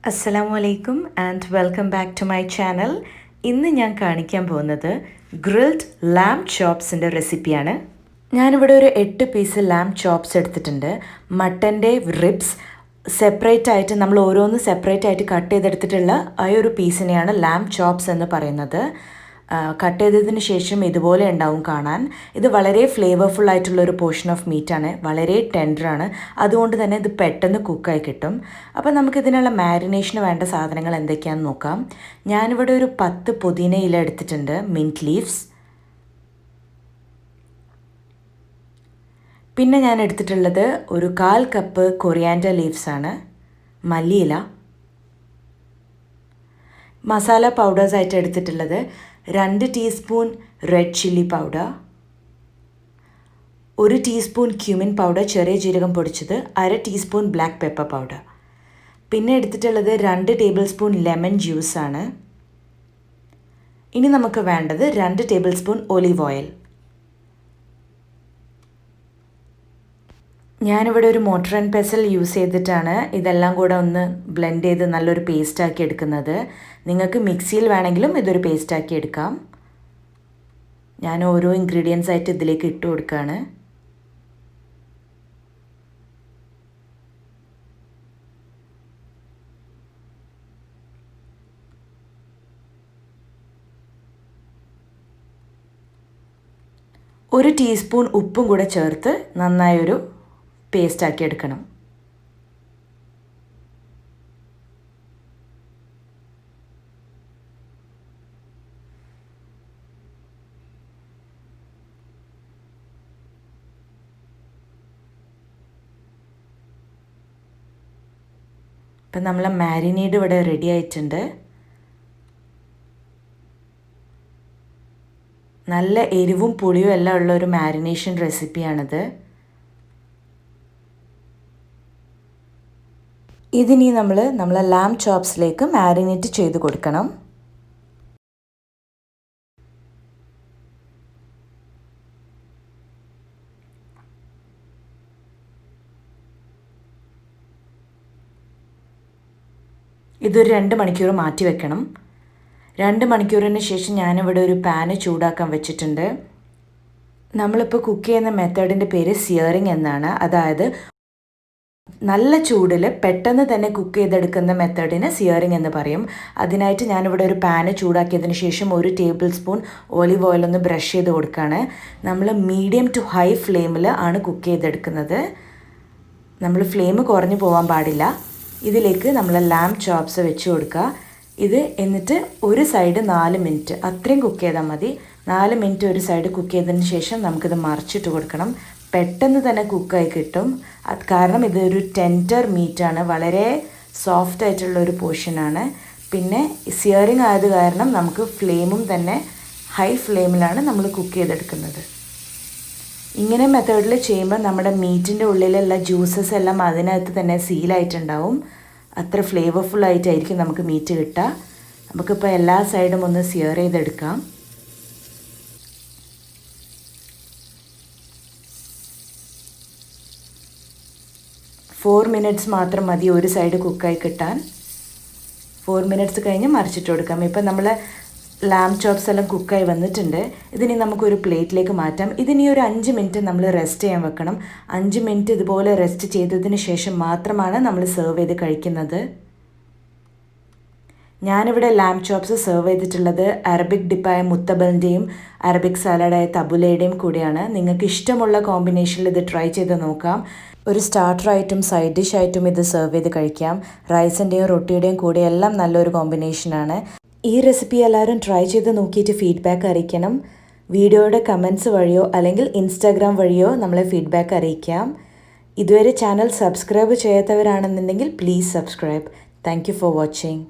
അസ്സലാമു അലൈക്കും and welcome back to my channel. ഇന്ന് ഞാൻ കാണിക്കാൻ പോകുന്നത് ഗ്രിൽഡ് ലാം ചോപ്സിൻ്റെ റെസിപ്പിയാണ്. ഞാനിവിടെ ഒരു 8 പീസ് ലാം ചോപ്സ് എടുത്തിട്ടുണ്ട്. മട്ടൻ്റെ റിബ്സ് സെപ്പറേറ്റ് ആയിട്ട് നമ്മൾ ഓരോന്ന് സെപ്പറേറ്റ് ആയിട്ട് കട്ട് ചെയ്തെടുത്തിട്ടുള്ള ആ ഒരു പീസിനെയാണ് ലാം ചോപ്സ് എന്ന് പറയുന്നത്. കട്ട് ചെയ്തതിന് ശേഷം ഇതുപോലെ ഉണ്ടാവും കാണാൻ. ഇത് വളരെ ഫ്ലേവർഫുൾ ആയിട്ടുള്ള ഒരു പോർഷൻ ഓഫ് മീറ്റാണ്, വളരെ ടെൻഡറാണ്, അതുകൊണ്ട് തന്നെ ഇത് പെട്ടെന്ന് കുക്കായി കിട്ടും. അപ്പോൾ നമുക്കിതിനുള്ള മാരിനേഷന് വേണ്ട സാധനങ്ങൾ എന്തൊക്കെയാണെന്ന് നോക്കാം. ഞാനിവിടെ ഒരു 10 പുതിന ഇല എടുത്തിട്ടുണ്ട്, മിൻറ്റ് ലീവ്സ്. പിന്നെ ഞാൻ എടുത്തിട്ടുള്ളത് ഒരു 1/4 കപ്പ് കൊറിയാൻഡർ ലീവ്സ് ആണ്, മല്ലിയില. മസാല പൗഡേഴ്സ് ആയിട്ട് എടുത്തിട്ടുള്ളത് 2 teaspoon red chilli powder, 1 teaspoon cumin powder ചെറിയ ജീരകം പൊടിച്ചത്, 1/2 ടീസ്പൂൺ ബ്ലാക്ക് പെപ്പർ പൗഡർ. പിന്നെ എടുത്തിട്ടുള്ളത് 2 ടേബിൾ സ്പൂൺ ലെമൺ ജ്യൂസാണ്. ഇനി നമുക്ക് വേണ്ടത് 2 ടേബിൾ സ്പൂൺ ഒലീവ് ഓയിൽ. ഞാനിവിടെ ഒരു മോട്ടർ ആൻഡ് പെസൽ യൂസ് ചെയ്തിട്ടാണ് ഇതെല്ലാം കൂടെ ഒന്ന് ബ്ലെൻഡ് ചെയ്ത് നല്ലൊരു പേസ്റ്റാക്കി എടുക്കുന്നത്. നിങ്ങൾക്ക് മിക്സിയിൽ വേണമെങ്കിലും ഇതൊരു പേസ്റ്റാക്കി എടുക്കാം. ഞാൻ ഓരോ ഇൻഗ്രീഡിയൻസ് ആയിട്ട് ഇതിലേക്ക് ഇട്ട് കൊടുക്കുകയാണ്. ഒരു ടീസ്പൂൺ ഉപ്പും കൂടെ ചേർത്ത് നന്നായൊരു പേസ്റ്റാക്കി എടുക്കണം. ഇപ്പം നമ്മളെ മാരിനേഡ് ഇവിടെ റെഡി ആയിട്ടുണ്ട്. നല്ല എരിവും പുളിയും എല്ലാം ഉള്ള ഒരു മാരിനേഷൻ റെസിപ്പിയാണിത്. ഇതിനി നമ്മളെ ലാം ചോപ്സിലേക്ക് മാരിനേറ്റ് ചെയ്ത് കൊടുക്കണം. ഇതൊരു 2 മണിക്കൂർ മാറ്റി വെക്കണം. 2 മണിക്കൂറിന് ശേഷം ഞാനിവിടെ ഒരു പാന് ചൂടാക്കാൻ വെച്ചിട്ടുണ്ട്. നമ്മളിപ്പോൾ കുക്ക് ചെയ്യുന്ന മെത്തേഡിൻ്റെ പേര് സിയറിങ് എന്നാണ്. അതായത് നല്ല ചൂടിൽ പെട്ടെന്ന് തന്നെ കുക്ക് ചെയ്തെടുക്കുന്ന മെത്തേഡിന് സിയറിങ് എന്ന് പറയും. അതിനായിട്ട് ഞാനിവിടെ ഒരു പാന് ചൂടാക്കിയതിന് ശേഷം 1 ടേബിൾ സ്പൂൺ ഒലിവ് ഓയിൽ ഒന്ന് ബ്രഷ് ചെയ്ത് കൊടുക്കുകയാണ്. നമ്മൾ മീഡിയം ടു ഹൈ ഫ്ലെയിമിൽ ആണ് കുക്ക് ചെയ്തെടുക്കുന്നത്. നമ്മൾ ഫ്ലെയിം കുറഞ്ഞു പോകാൻ പാടില്ല. ഇതിലേക്ക് നമ്മൾ ലാം ചോപ്സ് വെച്ച് കൊടുക്കുക. എന്നിട്ട് ഒരു സൈഡ് 4 മിനിറ്റ് അത്രയും കുക്ക് ചെയ്താൽ മതി. 4 മിനിറ്റ് ഒരു സൈഡ് കുക്ക് ചെയ്തതിന് ശേഷം നമുക്കിത് മറിച്ചിട്ട് കൊടുക്കണം. പെട്ടെന്ന് തന്നെ കുക്കായി കിട്ടും. കാരണം ഇതൊരു ടെൻഡർ മീറ്റാണ്, വളരെ സോഫ്റ്റ് ആയിട്ടുള്ള ഒരു പോർഷനാണ്. പിന്നെ സിയറിങ് ആയത് കാരണം നമുക്ക് ഫ്ലെയിമും തന്നെ ഹൈ ഫ്ലെയിമിലാണ് നമ്മൾ കുക്ക് ചെയ്തെടുക്കുന്നത്. ഇങ്ങനെ മെത്തേഡിൽ ചെയ്യുമ്പോൾ നമ്മുടെ മീറ്റിൻ്റെ ഉള്ളിലുള്ള ജ്യൂസസ് എല്ലാം അതിനകത്ത് തന്നെ സീലായിട്ടുണ്ടാവും. അത്ര ഫ്ലേവർഫുൾ ആയിട്ടായിരിക്കും നമുക്ക് മീറ്റ് കിട്ടുക. നമുക്കിപ്പോൾ എല്ലാ സൈഡും ഒന്ന് സിയർ ചെയ്തെടുക്കാം. 4 മിനിറ്റ്സ് മാത്രം മതി ഒരു സൈഡ് കുക്കായി കിട്ടാൻ. 4 മിനിറ്റ്സ് കഴിഞ്ഞ് മറിച്ചിട്ട് കൊടുക്കാം. ഇപ്പം നമ്മൾ ലാം ചോപ്സ് എല്ലാം കുക്കായി വന്നിട്ടുണ്ട്. ഇതിനി നമുക്കൊരു പ്ലേറ്റിലേക്ക് മാറ്റാം. ഇതിനി ഒരു 5 മിനിറ്റ് നമ്മൾ റെസ്റ്റ് ചെയ്യാൻ വെക്കണം. 5 മിനിറ്റ് ഇതുപോലെ റെസ്റ്റ് ചെയ്തതിന് ശേഷം മാത്രമാണ് നമ്മൾ സെർവ് ചെയ്ത് കഴിക്കുന്നത്. ഞാനിവിടെ ലാം ചോപ്സ് സെർവ് ചെയ്തിട്ടുള്ളത് അറബിക് ഡിപ്പായ മുത്തബലിൻ്റെയും അറബിക് സാലഡായ തബുലയുടെയും കൂടിയാണ്. നിങ്ങൾക്ക് ഇഷ്ടമുള്ള കോമ്പിനേഷനിൽ ഇത് ട്രൈ ചെയ്ത് നോക്കാം. ഒരു സ്റ്റാർട്ടറായിട്ടും സൈഡ് ഡിഷായിട്ടും ഇത് സെർവ് ചെയ്ത് കഴിക്കാം. റൈസിൻ്റെയും റൊട്ടിയുടെയും കൂടെ എല്ലാം നല്ലൊരു കോമ്പിനേഷനാണ്. ഈ റെസിപ്പി എല്ലാവരും ട്രൈ ചെയ്ത് നോക്കിയിട്ട് ഫീഡ്ബാക്ക് അറിയിക്കണം. വീഡിയോയുടെ കമൻറ്റ്സ് വഴിയോ അല്ലെങ്കിൽ ഇൻസ്റ്റാഗ്രാം വഴിയോ നമ്മളെ ഫീഡ്ബാക്ക് അറിയിക്കാം. ഇതുവരെ ചാനൽ സബ്സ്ക്രൈബ് ചെയ്യാത്തവരാണെന്നുണ്ടെങ്കിൽ please subscribe. Thank you for watching.